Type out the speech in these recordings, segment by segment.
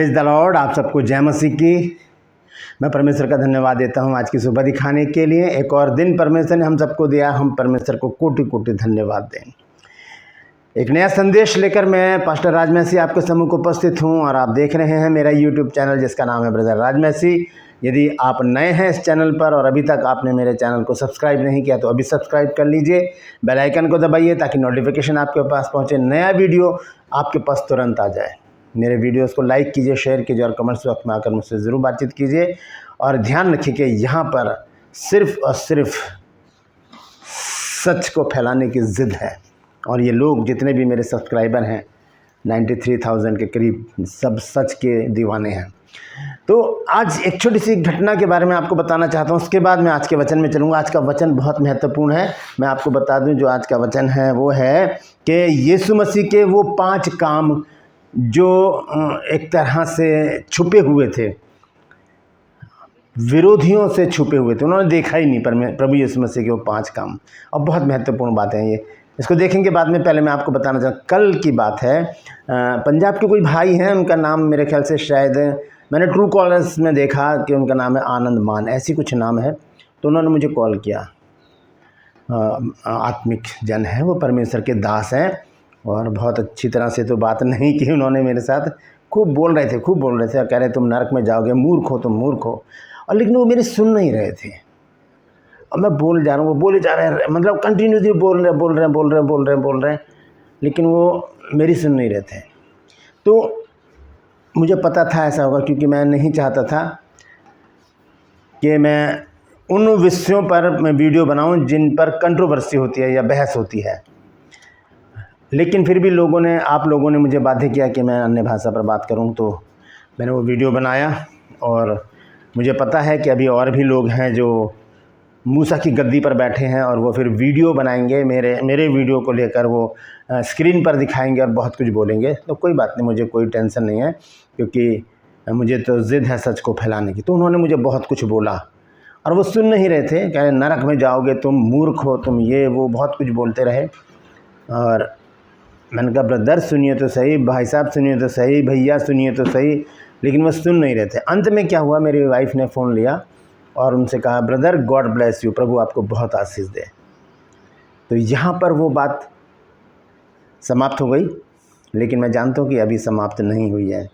Praise the Lord. आप सबको जय मसीह की। मैं परमेश्वर का धन्यवाद देता हूं आज की सुबह दिखाने के लिए। एक और दिन परमेश्वर ने हम सबको दिया, हम परमेश्वर को कोटि कोटि धन्यवाद दें। एक नया संदेश लेकर मैं पास्टर राज मसीही आपके सम्मुख को उपस्थित हूं और आप देख रहे हैं मेरा यूट्यूब चैनल जिसका नाम है ब्रदर राज मसीही। यदि आप नए हैं इस चैनल पर और अभी तक आपने मेरे चैनल को सब्सक्राइब नहीं किया तो अभी सब्सक्राइब कर लीजिए, बेल आइकन को दबाइए ताकि नोटिफिकेशन आपके पास पहुंचे, नया वीडियो आपके पास तुरंत आ जाए। मेरे वीडियोस को लाइक कीजिए, शेयर कीजिए और कमेंट्स बॉक्स में आकर मुझसे ज़रूर बातचीत कीजिए। और ध्यान रखिए कि यहाँ पर सिर्फ और सिर्फ सच को फैलाने की ज़िद है और ये लोग जितने भी मेरे सब्सक्राइबर हैं 93,000 के करीब, सब सच के दीवाने हैं। तो आज एक छोटी सी घटना के बारे में आपको बताना चाहता हूँ, उसके बाद मैं आज के वचन में चलूँगा। आज का वचन बहुत महत्वपूर्ण है। मैं आपको बता दूँ जो आज का वचन है वो है कि यीशु मसीह के वो 5 काम जो एक तरह से छुपे हुए थे, विरोधियों से छुपे हुए थे, उन्होंने देखा ही नहीं प्रभु यीशु मसीह के वो 5 काम। और बहुत महत्वपूर्ण बातें हैं ये, इसको देखेंगे बाद में। पहले मैं आपको बताना चाहता हूँ, कल की बात है। पंजाब के कोई भाई हैं, उनका नाम मेरे ख्याल से शायद मैंने ट्रू कॉलर्स में देखा कि उनका नाम है आनंद मान, ऐसी कुछ नाम है। तो उन्होंने मुझे कॉल किया। आत्मिक जन है वो, परमेश्वर के दास हैं और बहुत अच्छी तरह से तो बात नहीं की उन्होंने मेरे साथ। खूब बोल रहे थे और कह रहे तुम नरक में जाओगे, मूर्ख हो तुम, मूर्ख हो। और लेकिन वो मेरे सुन नहीं रहे थे और मैं बोल जा रहा हूँ, वो बोले जा रहे हैं, मतलब कंटिन्यूसली बोल रहे हैं, लेकिन वो मेरी सुन नहीं रहे थे। तो मुझे पता था ऐसा होगा, क्योंकि मैं नहीं चाहता था कि मैं उन विषयों पर मैं वीडियो बनाऊं जिन पर कंट्रोवर्सी होती है या बहस होती है। लेकिन फिर भी आप लोगों ने मुझे बाध्य किया कि मैं अन्य भाषा पर बात करूं, तो मैंने वो वीडियो बनाया। और मुझे पता है कि अभी और भी लोग हैं जो मूसा की गद्दी पर बैठे हैं और वो फिर वीडियो बनाएंगे, मेरे वीडियो को लेकर वो स्क्रीन पर दिखाएंगे और बहुत कुछ बोलेंगे। तो कोई बात नहीं, मुझे कोई टेंशन नहीं है, क्योंकि मुझे तो ज़िद है सच को फैलाने की। तो उन्होंने मुझे बहुत कुछ बोला और वो सुन नहीं रहे थे। कह रहे नरक में जाओगे तुम, मूर्ख हो तुम, ये वो बहुत कुछ बोलते रहे। और मैंने कहा ब्रदर सुनिए तो सही, भाई साहब सुनिए तो सही, भैया सुनिए तो सही, लेकिन वो सुन नहीं रहे थे। अंत में क्या हुआ, मेरी वाइफ ने फ़ोन लिया और उनसे कहा ब्रदर गॉड ब्लेस यू, प्रभु आपको बहुत आशीष दे। तो यहाँ पर वो बात समाप्त हो गई। लेकिन मैं जानता हूँ कि अभी समाप्त नहीं हुई है,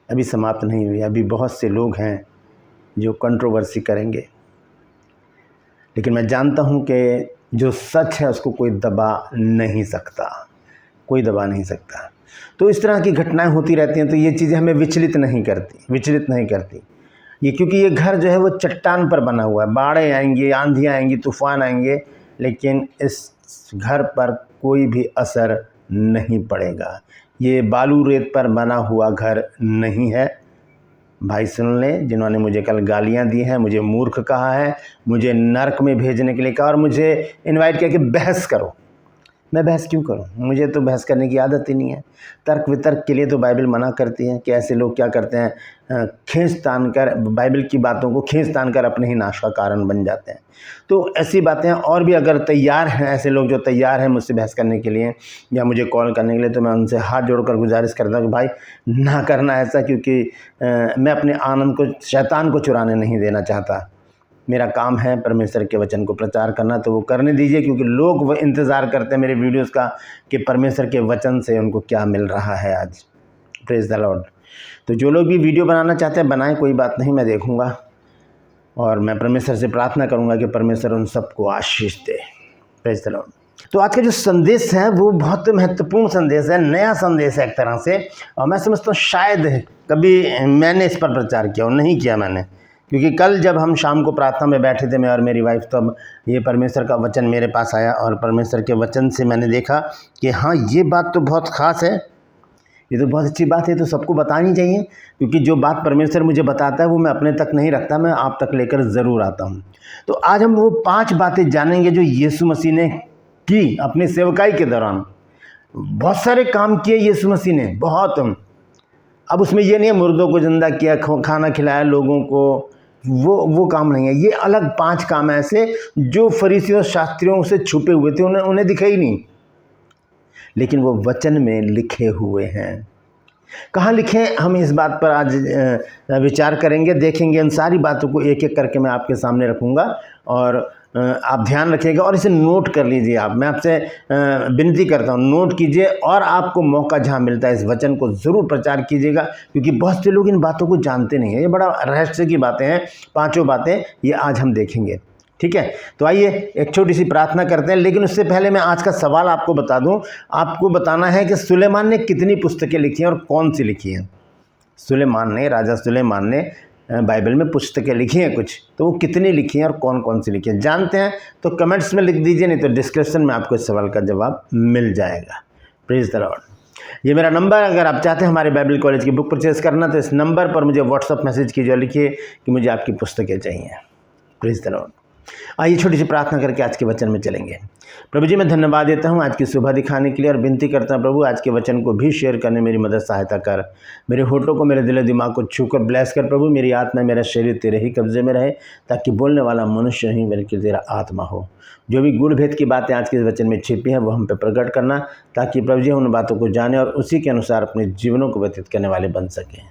अभी बहुत से लोग हैं जो कंट्रोवर्सी करेंगे। लेकिन मैं जानता हूँ कि जो सच है उसको कोई दबा नहीं सकता। तो इस तरह की घटनाएं होती रहती हैं, तो ये चीज़ें हमें विचलित नहीं करती। ये क्योंकि ये घर जो है वो चट्टान पर बना हुआ है। बाढ़ें आएंगी, आंधियाँ आएंगी, तूफान आएंगे, लेकिन इस घर पर कोई भी असर नहीं पड़ेगा। ये बालू रेत पर बना हुआ घर नहीं है। भाई सुन लें, जिन्होंने मुझे कल गालियाँ दी हैं, मुझे मूर्ख कहा है, मुझे नरक में भेजने के लिए कहा और मुझे इनवाइट किया कि बहस करो। मैं बहस क्यों करूं? मुझे तो बहस करने की आदत ही नहीं है। तर्क वितर्क के लिए तो बाइबल मना करती है कि ऐसे लोग क्या करते हैं, बाइबल की बातों को खींच तान कर अपने ही नाश का कारण बन जाते हैं। तो ऐसी बातें और भी अगर तैयार हैं, ऐसे लोग जो तैयार हैं मुझसे बहस करने के लिए या मुझे कॉल करने के लिए, तो मैं उनसे हाथ जोड़कर गुजारिश करता हूँ कि भाई ना करना ऐसा, क्योंकि मैं अपने आनंद को शैतान को चुराने नहीं देना चाहता। मेरा काम है परमेश्वर के वचन को प्रचार करना, तो वो करने दीजिए, क्योंकि लोग वो इंतज़ार करते हैं मेरे वीडियोस का कि परमेश्वर के वचन से उनको क्या मिल रहा है आज। Praise the Lord. तो जो लोग भी वीडियो बनाना चाहते हैं बनाएं, कोई बात नहीं, मैं देखूंगा और मैं परमेश्वर से प्रार्थना करूंगा कि परमेश्वर उन सबको आशीष दे। Praise the Lord. तो आज का जो संदेश है वो बहुत महत्वपूर्ण संदेश है, नया संदेश है एक तरह से। और मैं समझता हूँ शायद कभी मैंने इस पर प्रचार किया और नहीं किया मैंने, क्योंकि कल जब हम शाम को प्रार्थना में बैठे थे, मैं और मेरी वाइफ, तब ये परमेश्वर का वचन मेरे पास आया और परमेश्वर के वचन से मैंने देखा कि हाँ ये बात तो बहुत ख़ास है, ये तो बहुत अच्छी बात है, तो सबको बतानी चाहिए। क्योंकि जो बात परमेश्वर मुझे बताता है वो मैं अपने तक नहीं रखता, मैं आप तक लेकर ज़रूर आता हूँ। तो आज हम वो 5 बातें जानेंगे जो यीशु मसीह ने की अपनी सेवकाई के दौरान। बहुत सारे काम किए यीशु मसीह ने, बहुत। अब उसमें ये नहीं है मुर्दों को जिंदा किया, खाना खिलाया लोगों को, वो काम नहीं है। ये अलग 5 काम ऐसे जो फरीसियों शास्त्रियों से छुपे हुए थे, उन्हें दिखे ही नहीं, लेकिन वो वचन में लिखे हुए हैं। कहाँ लिखे हम इस बात पर आज विचार करेंगे, देखेंगे। उन सारी बातों को एक एक करके मैं आपके सामने रखूँगा और आप ध्यान रखिएगा और इसे नोट कर लीजिए। आप, मैं आपसे विनती करता हूँ, नोट कीजिए और आपको मौका जहाँ मिलता है इस वचन को ज़रूर प्रचार कीजिएगा, क्योंकि बहुत से लोग इन बातों को जानते नहीं हैं। ये बड़ा रहस्य की बातें हैं, 5 बातें ये आज हम देखेंगे। ठीक है, तो आइए एक छोटी सी प्रार्थना करते हैं। लेकिन उससे पहले मैं आज का सवाल आपको बता दूं। आपको बताना है कि सुलेमान ने कितनी पुस्तकें लिखी हैं और कौन सी लिखी हैं। सुलेमान ने, राजा सुलेमान ने बाइबल में पुस्तकें लिखी हैं कुछ, तो वो कितनी लिखी हैं और कौन कौन सी लिखी हैं जानते हैं तो कमेंट्स में लिख दीजिए, नहीं तो डिस्क्रिप्शन में आपको इस सवाल का जवाब मिल जाएगा। Praise the Lord. ये मेरा नंबर, अगर आप चाहते हैं हमारे बाइबल कॉलेज की बुक परचेज करना तो इस नंबर पर मुझे व्हाट्सअप मैसेज कीजिए और लिखिए कि मुझे आपकी पुस्तकें चाहिए। Praise the Lord. आइए छोटी सी प्रार्थना करके आज के वचन में चलेंगे। प्रभु जी, मैं धन्यवाद देता हूँ आज की सुबह दिखाने के लिए और विनती करता हूँ प्रभु, आज के वचन को भी शेयर करने मेरी मदद सहायता कर। मेरे होठों को, मेरे दिल दिमाग को छूकर ब्लेस कर प्रभु। मेरी आत्मा, मेरा शरीर तेरे ही कब्जे में रहे, ताकि बोलने वाला मनुष्य नहीं बल्कि तेरा आत्मा हो। जो भी गूढ़ भेद की बातें आज के इस वचन में छिपी हैं वो हम पे प्रकट करना, ताकि प्रभु जी उन बातों को जाने और उसी के अनुसार अपने जीवनों को व्यतीत करने वाले बन सकें।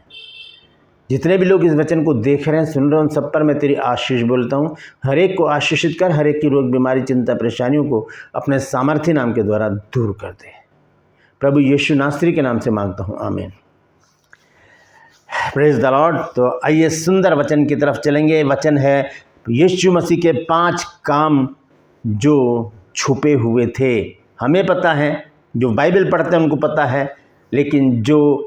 जितने भी लोग इस वचन को देख रहे हैं, सुन रहे हैं, उन सब पर मैं तेरी आशीष बोलता हूँ। हर एक को आशीषित कर, हर एक की रोग, बीमारी, चिंता, परेशानियों को अपने सामर्थ्य नाम के द्वारा दूर कर दे। प्रभु यीशु नासरी के नाम से मांगता हूँ, आमीन। Praise the Lord. तो आइए सुंदर वचन की तरफ चलेंगे। वचन है यीशु मसीह के 5 काम जो छुपे हुए थे। हमें पता है, जो बाइबल पढ़ते हैं उनको पता है, लेकिन जो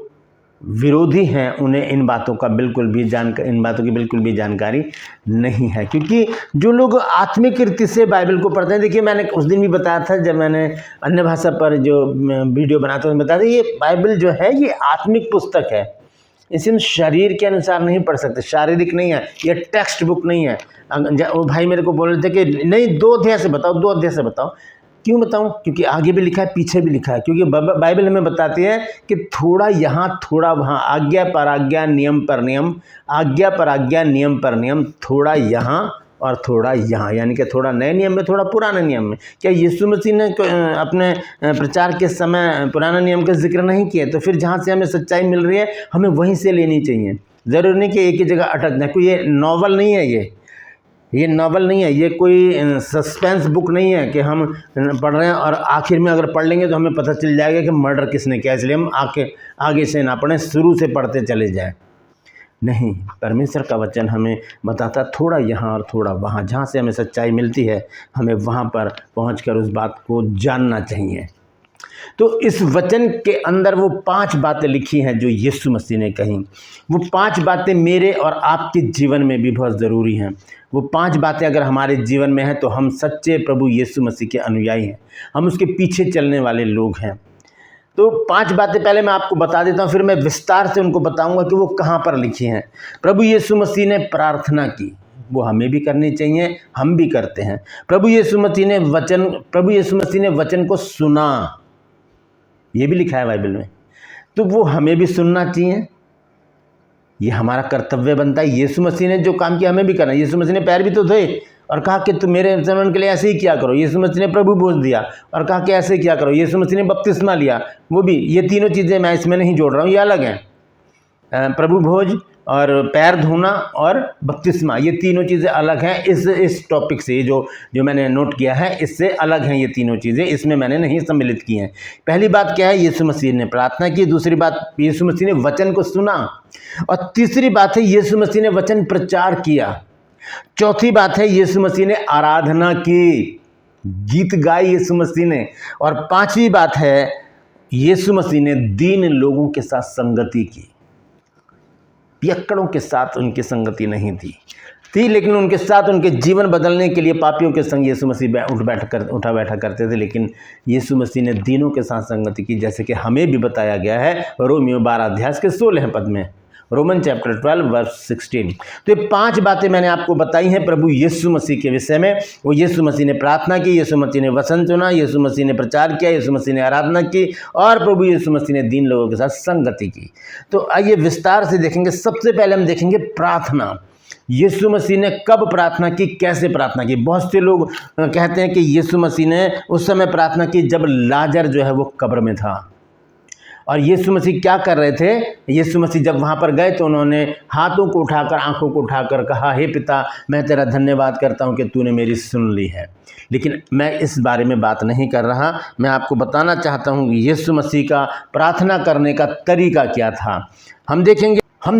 विरोधी हैं उन्हें इन बातों की बिल्कुल भी जानकारी नहीं है। क्योंकि जो लोग आत्मिक रीति से बाइबल को पढ़ते हैं, देखिए मैंने उस दिन भी बताया था जब मैंने अन्य भाषा पर जो वीडियो बनाता हूँ, बताया था ये बाइबल जो है ये आत्मिक पुस्तक है। इसे हम शरीर के अनुसार नहीं पढ़ सकते, शारीरिक नहीं है, ये टेक्स्ट बुक नहीं है। वो भाई मेरे को बोल रहे थे कि नहीं 2 अध्याय से बताओ, 2 अध्याय से बताओ। क्यों बताऊं? क्योंकि आगे भी लिखा है, पीछे भी लिखा है। क्योंकि बाइबल हमें बताती है कि थोड़ा यहाँ थोड़ा वहाँ, आज्ञा पर आज्ञा, नियम पर नियम, आज्ञा पर आज्ञा, नियम पर नियम, थोड़ा यहाँ और थोड़ा यहाँ, यानी कि थोड़ा नए नियम में, थोड़ा पुराने नियम में। क्या यीशु मसीह ने अपने प्रचार के समय पुराने नियम का जिक्र नहीं किया? तो फिर जहाँ से हमें सच्चाई मिल रही है हमें वहीं से लेनी चाहिए। ज़रूरी नहीं कि एक ही जगह अटकना। कोई ये नॉवल नहीं है, ये नॉवल नहीं है, ये कोई सस्पेंस बुक नहीं है कि हम पढ़ रहे हैं और आखिर में अगर पढ़ लेंगे तो हमें पता चल जाएगा कि मर्डर किसने किया, इसलिए हम आगे से ना पढ़ें, शुरू से पढ़ते चले जाएं। नहीं, परमेश्वर का वचन हमें बताता थोड़ा यहाँ और थोड़ा वहाँ। जहाँ से हमें सच्चाई मिलती है हमें वहाँ पर पहुँचकर उस बात को जानना चाहिए। तो इस वचन के अंदर वो 5 बातें लिखी हैं जो यीशु मसीह ने कही। वो 5 बातें मेरे और आपके जीवन में भी बहुत ज़रूरी हैं। वो 5 बातें अगर हमारे जीवन में हैं तो हम सच्चे प्रभु यीशु मसीह के अनुयायी हैं, हम उसके पीछे चलने वाले लोग हैं। तो 5 बातें पहले मैं आपको बता देता हूँ, फिर मैं विस्तार से उनको बताऊँगा कि वो कहाँ पर लिखी हैं। प्रभु यीशु मसीह ने प्रार्थना की, वो हमें भी करनी चाहिए, हम भी करते हैं। प्रभु यीशु मसीह ने वचन को सुना, ये भी लिखा है बाइबल में, तो वो हमें भी सुनना चाहिए। ये हमारा कर्तव्य बनता है। यीशु मसीह ने जो काम किया हमें भी करना है। यीशु मसीह ने पैर भी तो धोए और कहा कि तुम मेरे अनुसरण के लिए ऐसे ही किया करो। यीशु मसीह ने प्रभु भोज दिया और कहा कि ऐसे किया करो। यीशु मसीह ने बपतिस्मा लिया, वो भी। ये तीनों चीज़ें मैं इसमें नहीं जोड़ रहा हूँ, ये अलग हैं। प्रभु भोज और पैर धोना और बपतिस्मा, ये तीनों चीज़ें अलग हैं। इस टॉपिक से जो मैंने नोट किया है इससे अलग हैं ये तीनों चीज़ें, इसमें मैंने नहीं सम्मिलित की हैं। पहली बात क्या है? यीशु मसीह ने प्रार्थना की। दूसरी बात, यीशु मसीह ने वचन को सुना। और तीसरी बात है, यीशु मसीह ने वचन प्रचार किया। चौथी बात है, यीशु मसीह ने आराधना की, गीत गाए यीशु मसीह ने। और 5वीं बात है, यीशु मसीह ने दीन लोगों के साथ संगति की। पियक्कड़ों के साथ उनकी संगति नहीं थी, लेकिन उनके साथ उनके जीवन बदलने के लिए पापियों के संग यीशु मसीह उठा बैठा करते थे। लेकिन यीशु मसीह ने दीनों के साथ संगति की, जैसे कि हमें भी बताया गया है रोमियो 12 अध्याय के 16 पद में, रोमन चैप्टर 12 वर्स 16। तो ये 5 बातें मैंने आपको बताई हैं प्रभु यीशु मसीह के विषय में। वो यीशु मसीह ने प्रार्थना की, यीशु मसीह ने वचन सुना, यीशु मसीह ने प्रचार किया, यीशु मसीह ने आराधना की और प्रभु यीशु मसीह ने दीन लोगों के साथ संगति की। तो आइए विस्तार से देखेंगे। सबसे पहले हम देखेंगे प्रार्थना। यीशु मसीह ने कब प्रार्थना की, कैसे प्रार्थना की? बहुत से लोग कहते हैं कि यीशु मसीह ने उस समय प्रार्थना की जब लाजर जो है वो कब्र में था। और यीशु मसीह क्या कर रहे थे? यीशु मसीह जब वहाँ पर गए तो उन्होंने हाथों को उठाकर, आंखों को उठाकर कहा, हे पिता, मैं तेरा धन्यवाद करता हूँ कि तूने मेरी सुन ली है। लेकिन मैं इस बारे में बात नहीं कर रहा। मैं आपको बताना चाहता हूँ कि यीशु मसीह का प्रार्थना करने का तरीका क्या था। हम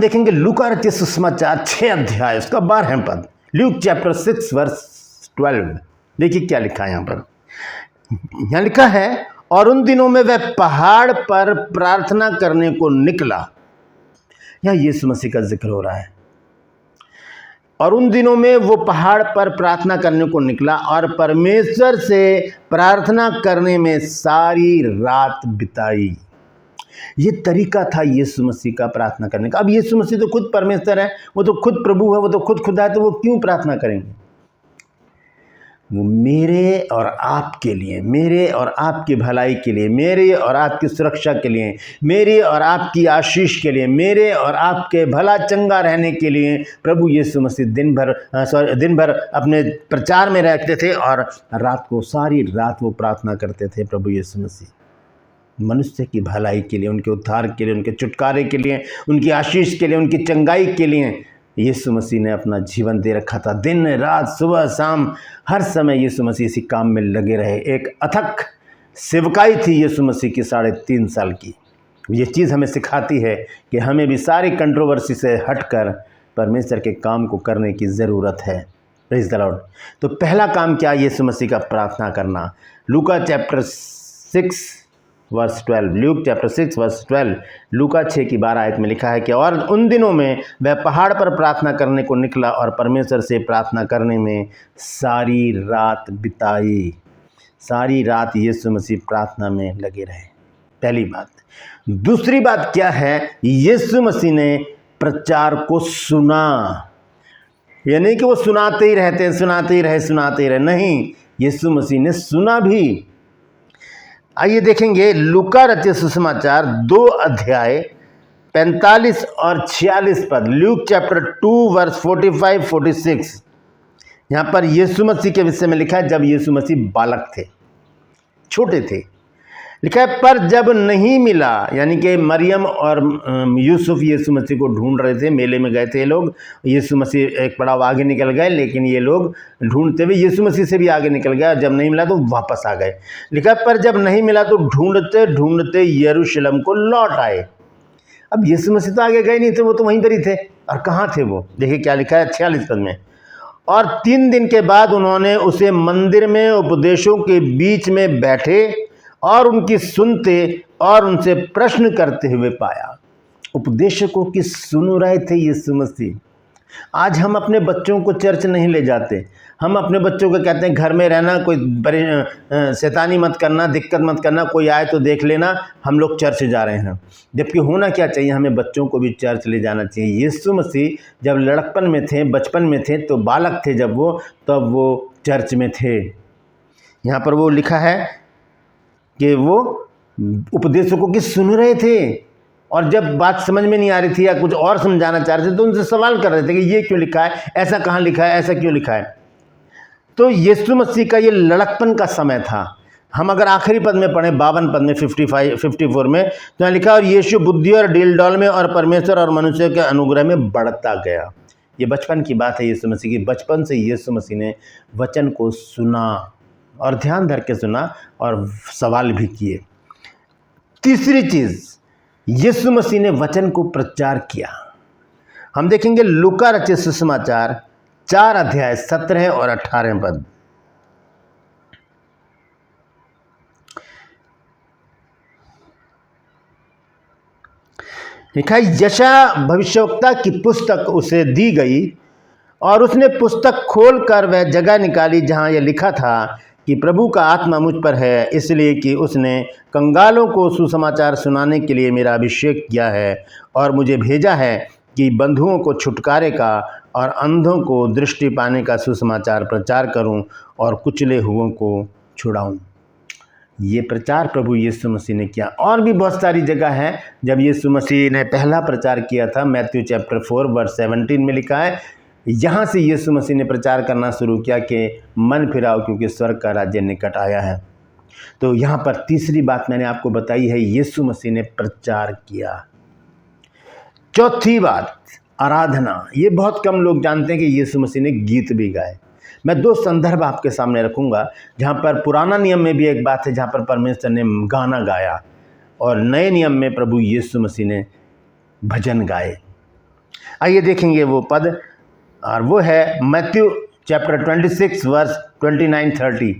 देखेंगे लूका रचित सुसमाचार 6 अध्याय उसका 12 पद, ल्यूक चैप्टर 6 वर्स 12। देखिए क्या लिखा है यहाँ पर। यहाँ लिखा है, और उन दिनों में वह पहाड़ पर प्रार्थना करने को निकला। यहाँ यीशु मसीह का जिक्र हो रहा है। और उन दिनों में वो पहाड़ पर प्रार्थना करने को निकला और परमेश्वर से प्रार्थना करने में सारी रात बिताई। ये तरीका था यीशु मसीह का प्रार्थना करने का। अब यीशु मसीह तो खुद परमेश्वर है, वो तो खुद प्रभु है, वो तो खुद खुदा है, तो वो क्यों प्रार्थना करेंगे? वो मेरे और आपके लिए, मेरे और आपकी भलाई के लिए, मेरे और आपकी सुरक्षा के लिए, मेरे और आपकी आशीष के लिए, मेरे और आपके भला चंगा रहने के लिए प्रभु यीशु मसीह दिन भर अपने प्रचार में रहते थे और रात को, सारी रात वो प्रार्थना करते थे। प्रभु यीशु मसीह मनुष्य की भलाई के लिए, उनके उद्धार के लिए, उनके छुटकारे के लिए, उनकी आशीष के लिए, उनकी चंगाई के लिए यीशु मसीह ने अपना जीवन दे रखा था। दिन रात, सुबह शाम, हर समय यीशु मसीह इसी काम में लगे रहे। एक अथक सेवकाई थी यीशु मसीह की 3.5 साल की। ये चीज़ हमें सिखाती है कि हमें भी सारी कंट्रोवर्सी से हटकर परमेश्वर के काम को करने की ज़रूरत है। Praise the Lord. तो पहला काम क्या? यीशु मसीह का प्रार्थना करना। लूका chapter 6 verse 12, Luke chapter 6 verse 12, लूका 6 की 12 आयत में लिखा है कि और उन दिनों में वह पहाड़ पर प्रार्थना करने को निकला और परमेश्वर से प्रार्थना करने में सारी रात बिताई। सारी रात यीशु मसीह प्रार्थना में लगे रहे। पहली बात। दूसरी बात क्या है? यीशु मसीह ने प्रचार को सुना। यह नहीं कि वो सुनाते ही रहे, नहीं, यीशु मसीह ने सुना भी। आइए देखेंगे लूका रचित सुसमाचार 2 अध्याय 45 और 46 पद, ल्यूक चैप्टर 2 वर्स 45-46। यहाँ पर यीशु मसीह के विषय में लिखा है जब यीशु मसीह बालक थे, छोटे थे। लिखा है, पर जब नहीं मिला, यानी कि मरियम और यूसुफ यीशु मसीह को ढूंढ रहे थे, मेले में गए थे ये लोग। यीशु मसीह एक पड़ाव आगे निकल गए, लेकिन ये लोग ढूंढते हुए यीशु मसीह से भी आगे निकल गए। जब नहीं मिला तो वापस आ गए। लिखा है, पर जब नहीं मिला तो ढूंढते ढूंढते यरूशलेम को लौट आए। अब यीशु मसीह तो आगे गए नहीं थे, वो तो वहीं पर ही थे। और कहाँ थे वो? देखिए क्या लिखा है 46 पद में। और 3 दिन के बाद उन्होंने उसे मंदिर में उपदेशों के बीच में बैठे और उनकी सुनते और उनसे प्रश्न करते हुए पाया। उपदेशकों की सुन रहे थे यीशु मसीह। आज हम अपने बच्चों को चर्च नहीं ले जाते। हम अपने बच्चों को कहते हैं घर में रहना, कोई शैतानी मत करना, दिक्कत मत करना, कोई आए तो देख लेना, हम लोग चर्च जा रहे हैं। जबकि होना क्या चाहिए? हमें बच्चों को भी चर्च ले जाना चाहिए। यीशु मसीह जब लड़कपन में थे, बचपन में थे, तो बालक थे जब वो, तब वो चर्च में थे। यहाँ पर वो लिखा है कि वो उपदेशकों की सुन रहे थे और जब बात समझ में नहीं आ रही थी या कुछ और समझाना चाह रहे थे तो उनसे सवाल कर रहे थे कि ये क्यों लिखा है, ऐसा कहाँ लिखा है, ऐसा क्यों लिखा है। तो यीशु मसीह का ये लड़कपन का समय था। हम अगर आखिरी पद में पढ़ें 52 पद में 54 में, तो यहाँ लिखा, और यीशु बुद्धि और डील में और परमेश्वर और मनुष्य के अनुग्रह में बढ़ता गया। ये बचपन की बात है यीशु मसीह की। बचपन से यीशु मसीह ने वचन को सुना और ध्यान धर के सुना और सवाल भी किए। तीसरी चीज, यीशु मसीह ने वचन को प्रचार किया। हम देखेंगे लूका रचित सुसमाचार 4 अध्याय 17 और 18 पद। लिखा है, यशायाह भविष्यवक्ता की पुस्तक उसे दी गई और उसने पुस्तक खोलकर वह जगह निकाली जहां यह लिखा था कि प्रभु का आत्मा मुझ पर है, इसलिए कि उसने कंगालों को सुसमाचार सुनाने के लिए मेरा अभिषेक किया है और मुझे भेजा है कि बंधुओं को छुटकारे का और अंधों को दृष्टि पाने का सुसमाचार प्रचार करूं और कुचले हुओं को छुड़ाऊं। ये प्रचार प्रभु यीशु मसीह ने किया। और भी बहुत सारी जगह है जब यीशु मसीह ने पहला प्रचार किया था। मैथ्यू चैप्टर 4 वर्स 17 में लिखा है, यहाँ से यीशु मसीह ने प्रचार करना शुरू किया कि मन फिराओ क्योंकि स्वर्ग का राज्य निकट आया है। तो यहाँ पर तीसरी बात मैंने आपको बताई है, यीशु मसीह ने प्रचार किया। चौथी बात, आराधना। ये बहुत कम लोग जानते हैं कि यीशु मसीह ने गीत भी गाए। मैं 2 संदर्भ आपके सामने रखूंगा जहाँ पर पुराना नियम में भी एक बात है जहाँ पर परमेश्वर ने गाना गाया, और नए नियम में प्रभु यीशु मसीह ने भजन गाए। आइए देखेंगे वो पद, और वो है मैथ्यू चैप्टर 26 वर्स 29-30,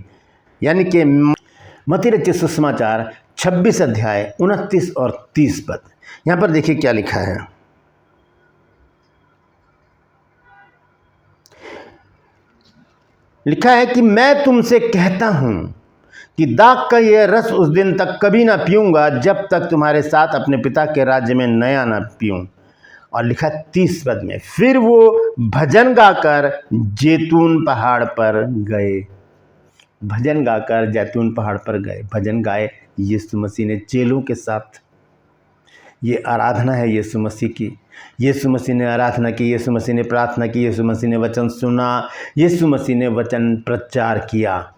यानी कि मत्ती रचित सुसमाचार 26 अध्याय 29 और 30 पद। यहाँ पर देखिए क्या लिखा है। लिखा है कि मैं तुमसे कहता हूं कि दाख का यह रस उस दिन तक कभी ना पीऊंगा जब तक तुम्हारे साथ अपने पिता के राज्य में नया ना पीऊं। और लिखा 30 पद में, फिर वो भजन गाकर जैतून पहाड़ पर गए। भजन गाकर जैतून पहाड़ पर गए। भजन गाए यीशु मसीह ने चेलों के साथ। ये आराधना है यीशु मसीह की। यीशु मसीह ने आराधना की, यीशु मसीह ने प्रार्थना की, यीशु मसीह ने वचन सुना, यीशु मसीह ने वचन प्रचार किया।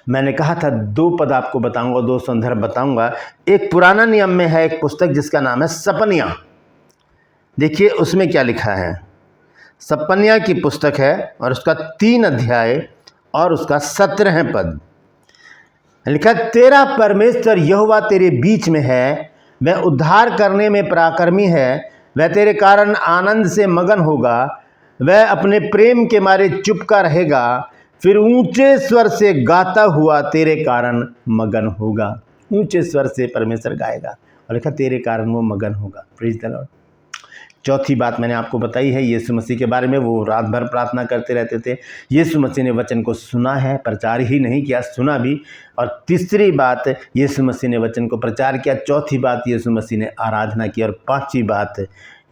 मैंने कहा था 2 पद आपको बताऊंगा, 2 संदर्भ बताऊंगा। एक पुराना नियम में है एक पुस्तक जिसका नाम है सपनिया। देखिए उसमें क्या लिखा है। सपनिया की पुस्तक है और उसका 3 अध्याय और उसका 17 पद। लिखा, तेरा परमेश्वर यहोवा तेरे बीच में है, वह उद्धार करने में पराक्रमी है, वह तेरे कारण आनंद से मगन होगा, वह अपने प्रेम के मारे चुप का रहेगा, फिर ऊंचे स्वर से गाता हुआ तेरे कारण मगन होगा। ऊंचे स्वर से परमेश्वर गाएगा, और लिखा तेरे कारण वो मगन होगा। Praise the Lord. चौथी बात मैंने आपको बताई है यीशु मसीह के बारे में। वो रात भर प्रार्थना करते रहते थे। यीशु मसीह ने वचन को सुना है, प्रचार ही नहीं किया, सुना भी। और तीसरी बात, यीशु मसीह ने वचन को प्रचार किया। चौथी बात, यीशु मसीह ने आराधना की। और पांचवी बात,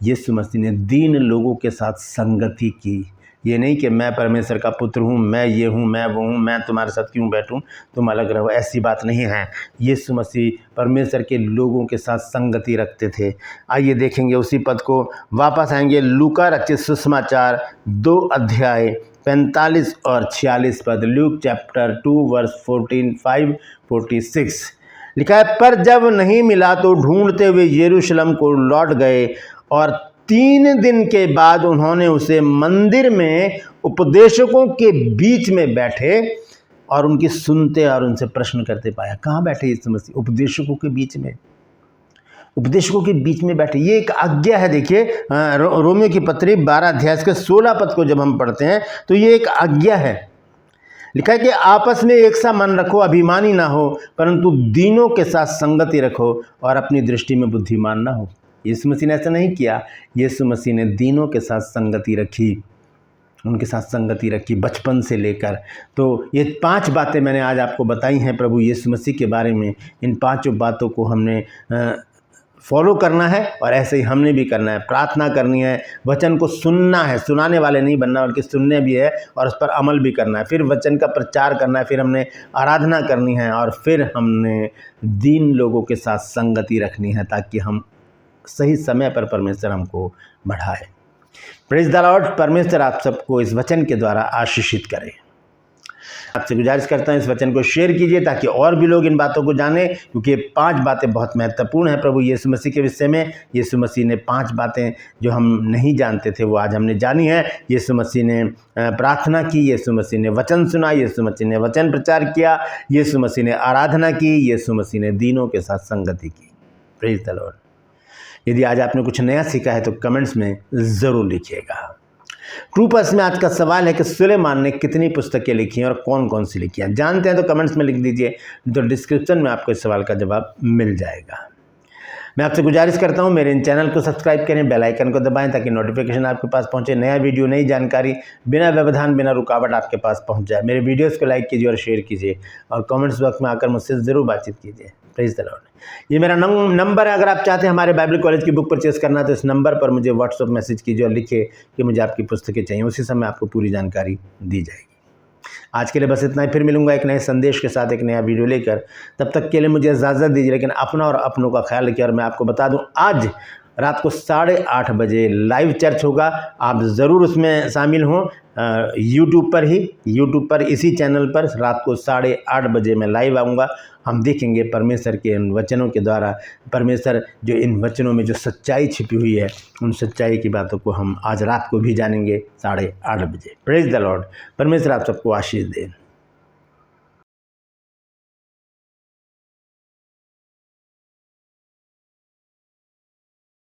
यीशु मसीह ने दीन लोगों के साथ संगति की। ये नहीं कि मैं परमेश्वर का पुत्र हूँ, मैं ये हूँ, मैं वो हूँ, मैं तुम्हारे साथ क्यों बैठूँ, तुम अलग रहो, ऐसी बात नहीं है। यीशु मसीह परमेश्वर के लोगों के साथ संगति रखते थे। आइए देखेंगे उसी पद को, वापस आएंगे लूका रचित सुसमाचार 2 अध्याय 45 और 46 पद। ल्यूक चैप्टर 2 वर्स 45-46 लिखा है, पर जब नहीं मिला तो ढूंढते हुए यरूशलेम को लौट गए, और 3 दिन के बाद उन्होंने उसे मंदिर में उपदेशकों के बीच में बैठे और उनकी सुनते और उनसे प्रश्न करते पाया। कहाँ बैठे यीशु मसीह? उपदेशकों के बीच में। उपदेशकों के बीच में बैठे, ये एक आज्ञा है। देखिए रोमियो की पत्री 12 अध्याय के 16 पद को जब हम पढ़ते हैं तो ये एक आज्ञा है। लिखा है कि आपस में एक सा मन रखो, अभिमानी ना हो, परंतु दीनों के साथ संगति रखो और अपनी दृष्टि में बुद्धिमान ना हो। यीशु मसीह ने ऐसा नहीं किया। यीशु मसीह ने दीनों के साथ संगति रखी, उनके साथ संगति रखी बचपन से लेकर। तो ये 5 बातें मैंने आज आपको बताई हैं प्रभु यीशु मसीह के बारे में। इन 5 बातों को हमने फॉलो करना है, और ऐसे ही हमने भी करना है। प्रार्थना करनी है, वचन को सुनना है, सुनाने वाले नहीं बनना बल्कि सुनने भी है और उस पर अमल भी करना है। फिर वचन का प्रचार करना है, फिर हमने आराधना करनी है, और फिर हमने दीन लोगों के साथ संगति रखनी है ताकि हम सही समय पर परमेश्वर हमको बढ़ाए। Praise the Lord. परमेश्वर आप सबको इस वचन के द्वारा आशीषित करे। आपसे गुजारिश करता हूं इस वचन को शेयर कीजिए ताकि और भी लोग इन बातों को जानें, क्योंकि ये 5 बातें बहुत महत्वपूर्ण हैं प्रभु यीशु मसीह के विषय में। यीशु मसीह ने 5 बातें जो हम नहीं जानते थे वो आज हमने जानी है। यीशु मसीह ने प्रार्थना की, यीशु मसीह ने वचन सुना, यीशु मसीह ने वचन प्रचार किया, यीशु मसीह ने आराधना की, यीशु मसीह ने दीनों के साथ संगति की। Praise the Lord. यदि आज आपने कुछ नया सीखा है तो कमेंट्स में ज़रूर लिखिएगा। ट्रूपर्स में आज का सवाल है कि सुलेमान ने कितनी पुस्तकें लिखी हैं और कौन कौन सी लिखी हैं। जानते हैं तो कमेंट्स में लिख दीजिए, तो डिस्क्रिप्शन में आपको इस सवाल का जवाब मिल जाएगा। मैं आपसे गुजारिश करता हूं मेरे इन चैनल को सब्सक्राइब करें, बेल आइकन को दबाएं ताकि नोटिफिकेशन आपके पास पहुंचे। नया वीडियो, नई जानकारी बिना व्यवधान, बिना रुकावट आपके पास पहुंच जाए। मेरे वीडियोज़ को लाइक कीजिए और शेयर कीजिए, और कमेंट्स बॉक्स में आकर मुझसे ज़रूर बातचीत कीजिए। Praise the Lord. ये मेरा नंबर है। अगर आप चाहते हैं हमारे बाइबल कॉलेज की बुक परचेस करना तो इस नंबर पर मुझे व्हाट्सएप मैसेज कीजिए और लिखिए कि मुझे आपकी पुस्तकें चाहिए। उसी समय आपको पूरी जानकारी दी जाएगी। आज के लिए बस इतना ही। फिर मिलूंगा एक नए संदेश के साथ, एक नया वीडियो लेकर। तब तक के लिए मुझे इजाज़त दीजिए, लेकिन अपना और अपनों का ख्याल रखिए। और मैं आपको बता दूं, आज रात को 8:30 बजे लाइव चर्च होगा। आप ज़रूर उसमें शामिल हों। यूट्यूब पर ही, यूट्यूब पर इसी चैनल पर रात को 8:30 बजे मैं लाइव आऊँगा। हम देखेंगे परमेश्वर के इन वचनों के द्वारा, परमेश्वर जो इन वचनों में जो सच्चाई छिपी हुई है, उन सच्चाई की बातों को हम आज रात को भी जानेंगे 8:30 बजे। Praise the Lord. परमेश्वर आप सबको आशीष दे।